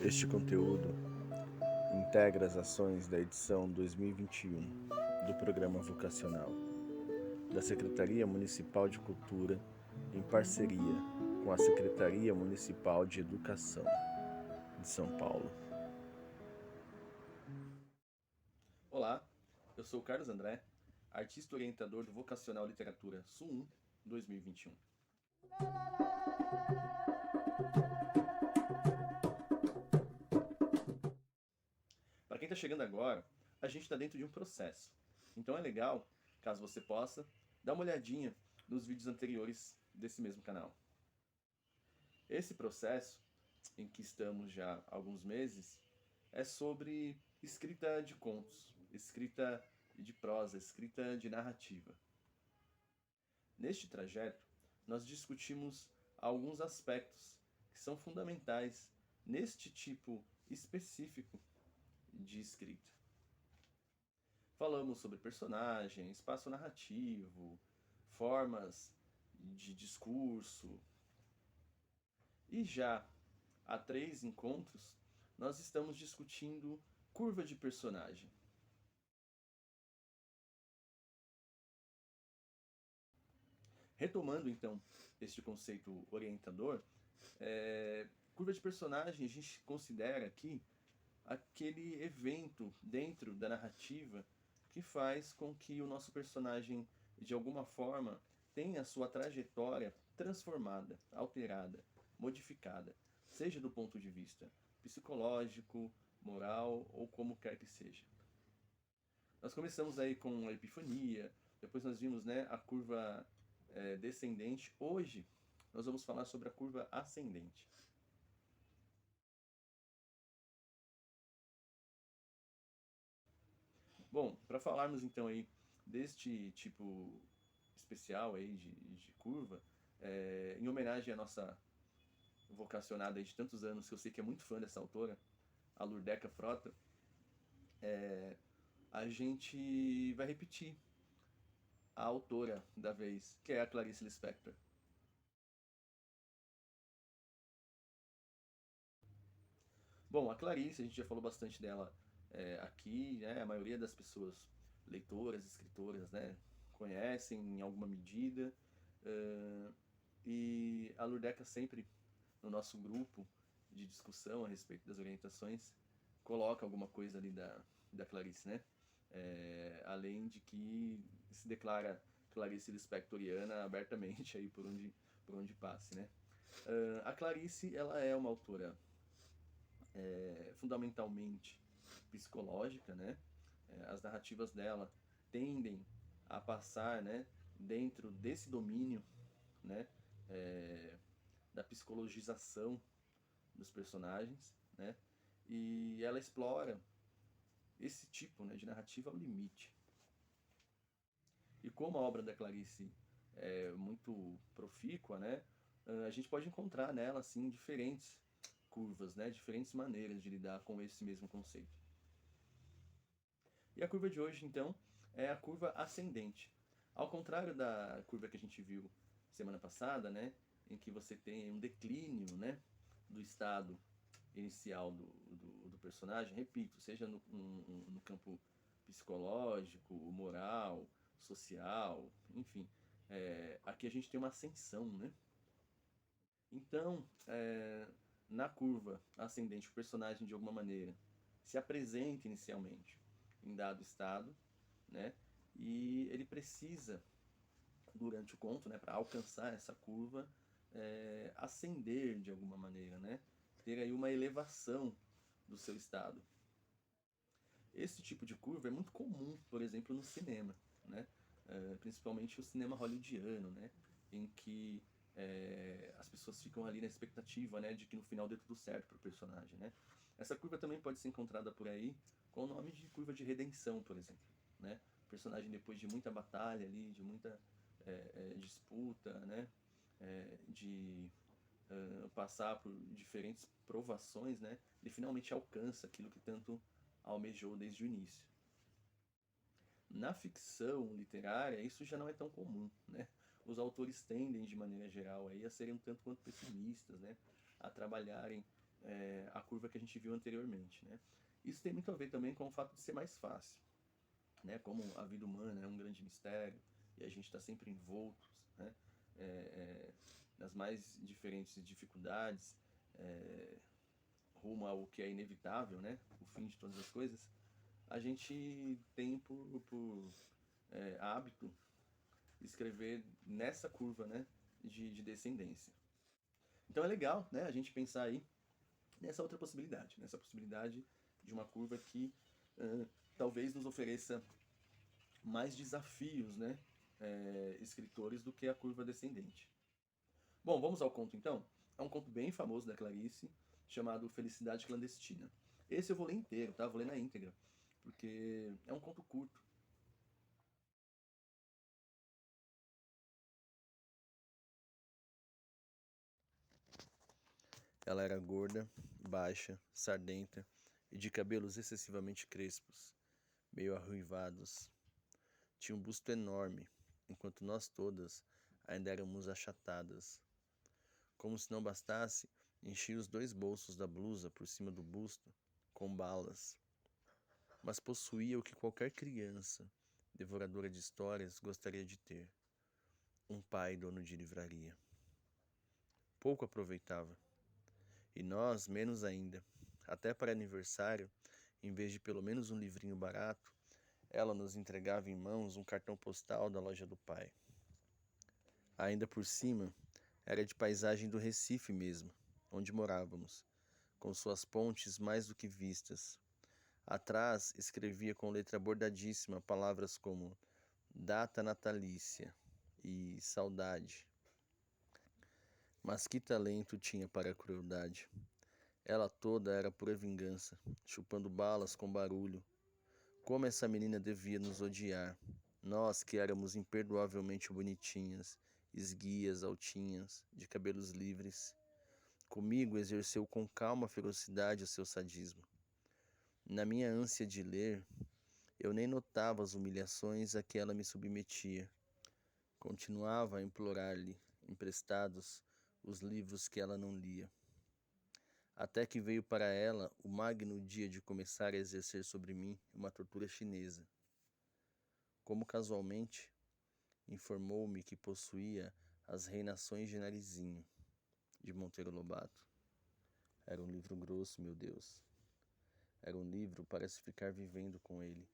Este conteúdo integra as ações da edição 2021 do Programa Vocacional da Secretaria Municipal de Cultura, em parceria com a Secretaria Municipal de Educação de São Paulo. Olá, eu sou o Carlos André, artista orientador do Vocacional Literatura SU1 2021. Para quem está chegando agora, a gente está dentro de um processo. Então é legal, caso você possa, dar uma olhadinha nos vídeos anteriores desse mesmo canal. Esse processo, em que estamos já há alguns meses, é sobre escrita de contos, escrita de prosa, escrita de narrativa. Neste trajeto, nós discutimos alguns aspectos que são fundamentais neste tipo específico de escrita. Falamos sobre personagem, espaço narrativo, formas de discurso. E já há 3 encontros, nós estamos discutindo curva de personagem. Retomando então este conceito orientador, curva de personagem a gente considera aqui aquele evento dentro da narrativa que faz com que o nosso personagem, de alguma forma, tenha a sua trajetória transformada, alterada, modificada, seja do ponto de vista psicológico, moral ou como quer que seja. Nós começamos aí com a epifania, depois nós vimos, né, a curva descendente. Hoje nós vamos falar sobre a curva ascendente. Bom, para falarmos então aí deste tipo especial aí de curva, em homenagem à nossa vocacionada aí de tantos anos, que eu sei que é muito fã dessa autora, a Lurdeca Frota, a gente vai repetir a autora da vez, que é a Clarice Lispector. Bom, a Clarice, a gente já falou bastante dela aqui, né? A maioria das pessoas, leitoras, escritoras, né, conhecem em alguma medida. E a Lurdeca sempre, no nosso grupo de discussão a respeito das orientações, coloca alguma coisa ali da Clarice, né? Além de que se declara Clarice Lispectoriana abertamente aí por onde passe, né? A Clarice, ela é uma autora fundamentalmente psicológica, né? As narrativas dela tendem a passar, né, dentro desse domínio, né, da psicologização dos personagens, né? E ela explora esse tipo, né, de narrativa ao limite. E como a obra da Clarice é muito profícua, né, a gente pode encontrar nela assim diferentes curvas, né, diferentes maneiras de lidar com esse mesmo conceito. E a curva de hoje, então, é a curva ascendente. Ao contrário da curva que a gente viu semana passada, né, em que você tem um declínio, né, do estado inicial do personagem, repito, seja no campo psicológico, moral, social, enfim, aqui a gente tem uma ascensão, né? Então, na curva ascendente, o personagem de alguma maneira se apresenta inicialmente em dado estado, né? E ele precisa, durante o conto, né, para alcançar essa curva, ascender de alguma maneira, né? Ter aí uma elevação do seu estado. Esse tipo de curva é muito comum, por exemplo, no cinema, né? Principalmente o cinema hollywoodiano, né? Em que as pessoas ficam ali na expectativa, né, de que no final dê tudo certo para o personagem, né? Essa curva também pode ser encontrada por aí com o nome de curva de redenção, por exemplo, né? O personagem, depois de muita batalha ali, de muita disputa, né? De passar por diferentes provações, né? Ele finalmente alcança aquilo que tanto almejou desde o início. Na ficção literária, isso já não é tão comum, né? Os autores tendem, de maneira geral, aí, a serem um tanto quanto pessimistas, né? A trabalharem a curva que a gente viu anteriormente, né? Isso tem muito a ver também com o fato de ser mais fácil, né? Como a vida humana é um grande mistério e a gente está sempre envoltos, né? É, é, nas mais diferentes dificuldades, rumo ao que é inevitável, né? O fim de todas as coisas. A gente tem por hábito escrever nessa curva, né? De descendência. Então é legal, né? A gente pensar aí nessa outra possibilidade, nessa possibilidade de uma curva que talvez nos ofereça mais desafios, né, escritores do que a curva descendente. Bom, vamos ao conto então? É um conto bem famoso da Clarice, chamado Felicidade Clandestina. Esse eu vou ler inteiro, tá? Vou ler na íntegra, porque é um conto curto. Ela era gorda, baixa, sardenta e de cabelos excessivamente crespos, meio arruivados. Tinha um busto enorme, enquanto nós todas ainda éramos achatadas. Como se não bastasse, enchia os 2 bolsos da blusa por cima do busto com balas. Mas possuía o que qualquer criança, devoradora de histórias, gostaria de ter: um pai dono de livraria. Pouco aproveitava. E nós, menos ainda. Até para aniversário, em vez de pelo menos um livrinho barato, ela nos entregava em mãos um cartão postal da loja do pai. Ainda por cima, era de paisagem do Recife mesmo, onde morávamos, com suas pontes mais do que vistas. Atrás escrevia com letra bordadíssima palavras como data natalícia e saudade. Mas que talento tinha para a crueldade. Ela toda era pura vingança, chupando balas com barulho. Como essa menina devia nos odiar, nós que éramos imperdoavelmente bonitinhas, esguias, altinhas, de cabelos livres. Comigo exerceu com calma ferocidade o seu sadismo. Na minha ânsia de ler, eu nem notava as humilhações a que ela me submetia. Continuava a implorar-lhe, emprestados, os livros que ela não lia. Até que veio para ela o magno dia de começar a exercer sobre mim uma tortura chinesa. Como casualmente, informou-me que possuía As Reinações de Narizinho, de Monteiro Lobato. Era um livro grosso, meu Deus. Era um livro para se ficar vivendo com ele,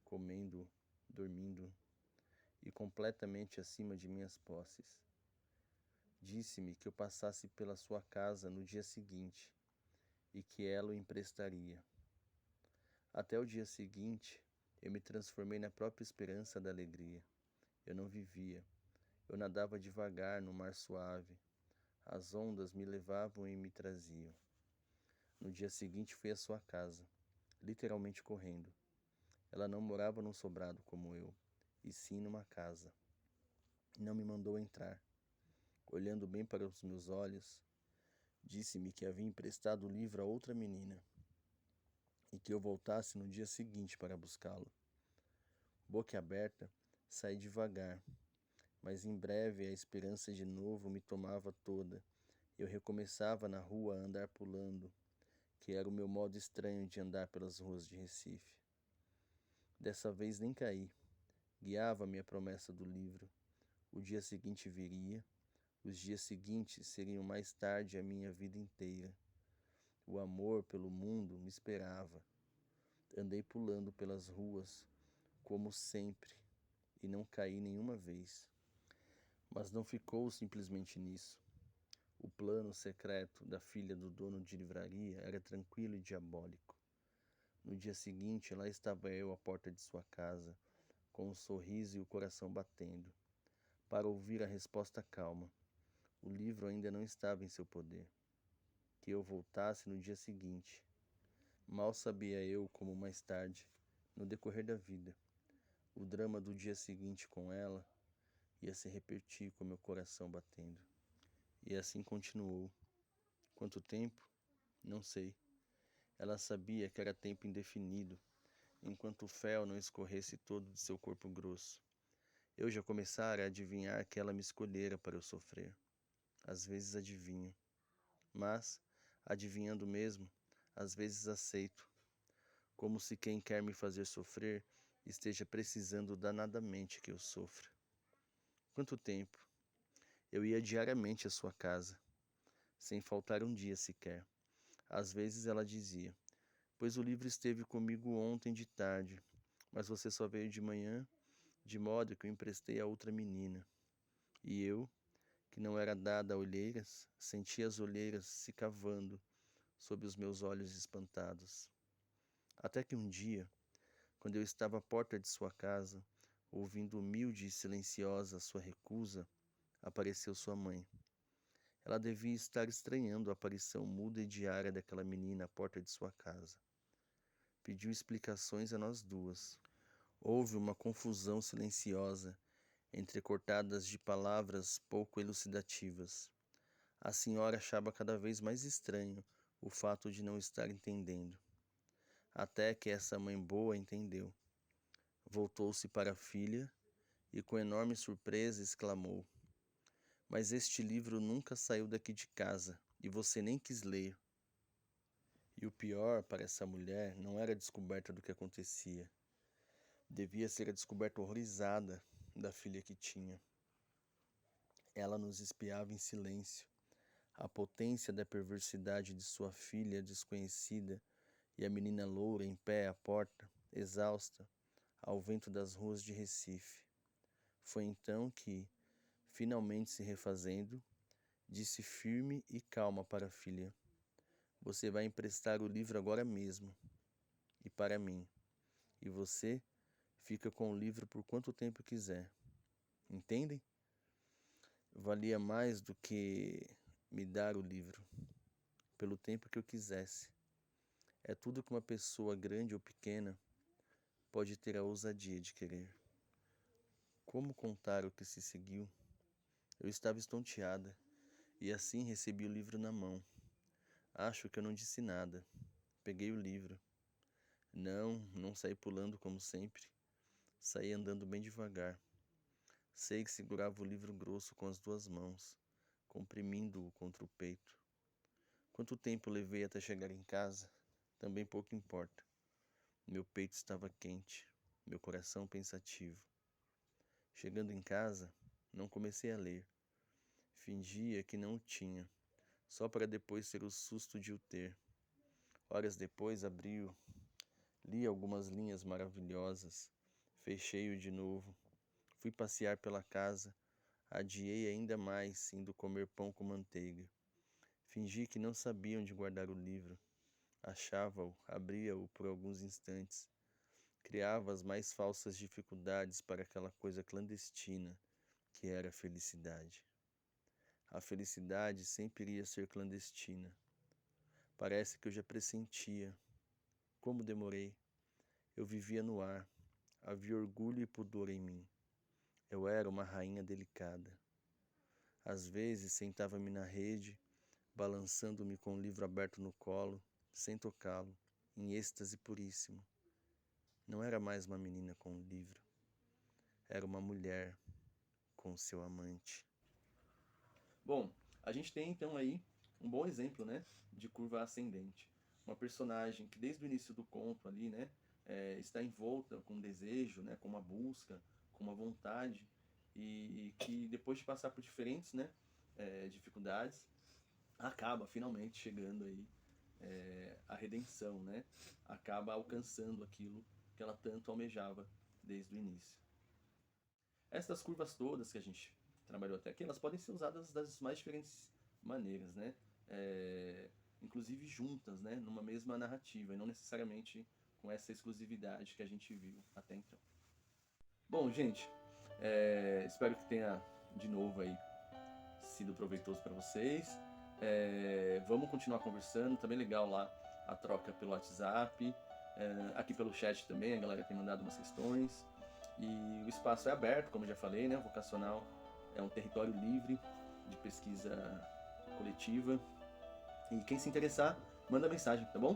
comendo, dormindo e completamente acima de minhas posses. Disse-me que eu passasse pela sua casa no dia seguinte e que ela o emprestaria. Até o dia seguinte, eu me transformei na própria esperança da alegria. Eu não vivia. Eu nadava devagar no mar suave. As ondas me levavam e me traziam. No dia seguinte fui à sua casa, literalmente correndo. Ela não morava num sobrado como eu, e sim numa casa. Não me mandou entrar. Olhando bem para os meus olhos, disse-me que havia emprestado o livro a outra menina e que eu voltasse no dia seguinte para buscá-lo. Boca aberta, saí devagar, mas em breve a esperança de novo me tomava toda. Eu recomeçava na rua a andar pulando, que era o meu modo estranho de andar pelas ruas de Recife. Dessa vez nem caí. Guiava-me a promessa do livro. O dia seguinte viria. Os dias seguintes seriam mais tarde a minha vida inteira. O amor pelo mundo me esperava. Andei pulando pelas ruas, como sempre, e não caí nenhuma vez. Mas não ficou simplesmente nisso. O plano secreto da filha do dono de livraria era tranquilo e diabólico. No dia seguinte, lá estava eu à porta de sua casa, com um sorriso e o coração batendo, para ouvir a resposta calma. O livro ainda não estava em seu poder. Que eu voltasse no dia seguinte. Mal sabia eu como mais tarde, no decorrer da vida, o drama do dia seguinte com ela ia se repetir com meu coração batendo. E assim continuou. Quanto tempo? Não sei. Ela sabia que era tempo indefinido, enquanto o fel não escorresse todo de seu corpo grosso. Eu já começara a adivinhar que ela me escolhera para eu sofrer. Às vezes adivinho. Mas, adivinhando mesmo, às vezes aceito, como se quem quer me fazer sofrer esteja precisando danadamente que eu sofra. Quanto tempo? Eu ia diariamente à sua casa, sem faltar um dia sequer. Às vezes ela dizia: pois o livro esteve comigo ontem de tarde, mas você só veio de manhã, de modo que eu emprestei a outra menina. E eu, que não era dada a olheiras, sentia as olheiras se cavando sob os meus olhos espantados. Até que um dia, quando eu estava à porta de sua casa, ouvindo humilde e silenciosa a sua recusa, apareceu sua mãe. Ela devia estar estranhando a aparição muda e diária daquela menina à porta de sua casa. Pediu explicações a nós duas. Houve uma confusão silenciosa, entrecortadas de palavras pouco elucidativas. A senhora achava cada vez mais estranho o fato de não estar entendendo. Até que essa mãe boa entendeu. Voltou-se para a filha e, com enorme surpresa, exclamou: mas este livro nunca saiu daqui de casa e você nem quis ler. E o pior para essa mulher não era a descoberta do que acontecia. Devia ser a descoberta horrorizada da filha que tinha. Ela nos espiava em silêncio. A potência da perversidade de sua filha desconhecida e a menina loura em pé à porta, exausta, ao vento das ruas de Recife. Foi então que, finalmente se refazendo, disse firme e calma para a filha: você vai emprestar o livro agora mesmo, e para mim, e você fica com o livro por quanto tempo quiser. Entendem? Valia mais do que me dar o livro, pelo tempo que eu quisesse. É tudo que uma pessoa grande ou pequena pode ter a ousadia de querer. Como contar o que se seguiu? Eu estava estonteada, e assim recebi o livro na mão. Acho que eu não disse nada. Peguei o livro. Não saí pulando como sempre. Saí andando bem devagar. Sei que segurava o livro grosso com as duas mãos, comprimindo-o contra o peito. Quanto tempo levei até chegar em casa? Também pouco importa. Meu peito estava quente, meu coração pensativo. Chegando em casa, não comecei a ler. Fingia que não o tinha, só para depois ter o susto de o ter. Horas depois abri-o, li algumas linhas maravilhosas, fechei-o de novo, fui passear pela casa, adiei ainda mais, indo comer pão com manteiga. Fingi que não sabia onde guardar o livro. Achava-o, abria-o por alguns instantes. Criava as mais falsas dificuldades para aquela coisa clandestina que era a felicidade. A felicidade sempre iria ser clandestina. Parece que eu já pressentia. Como demorei. Eu vivia no ar. Havia orgulho e pudor em mim. Eu era uma rainha delicada. Às vezes sentava-me na rede, balançando-me com o livro aberto no colo, sem tocá-lo, em êxtase puríssimo. Não era mais uma menina com um livro. Era uma mulher com seu amante. Bom, a gente tem então aí um bom exemplo, né, de curva ascendente. Uma personagem que desde o início do conto ali, né, está envolta com um desejo, né, com uma busca, com uma vontade, e que depois de passar por diferentes, né, dificuldades, acaba finalmente chegando aí a redenção, né? Acaba alcançando aquilo que ela tanto almejava desde o início. Essas curvas todas que a gente trabalhou até aqui, elas podem ser usadas das mais diferentes maneiras, né? Inclusive juntas, né? Numa mesma narrativa, e não necessariamente com essa exclusividade que a gente viu até então. Bom, gente, espero que tenha de novo aí sido proveitoso para vocês. Vamos continuar conversando, tá bem legal lá a troca pelo WhatsApp, aqui pelo chat também, a galera tem mandado umas questões. E o espaço é aberto, como eu já falei, né? O Vocacional é um território livre de pesquisa coletiva. E quem se interessar, manda mensagem, tá bom?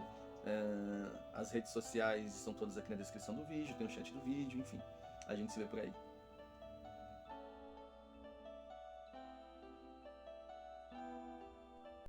As redes sociais estão todas aqui na descrição do vídeo, tem o chat do vídeo, enfim. A gente se vê por aí.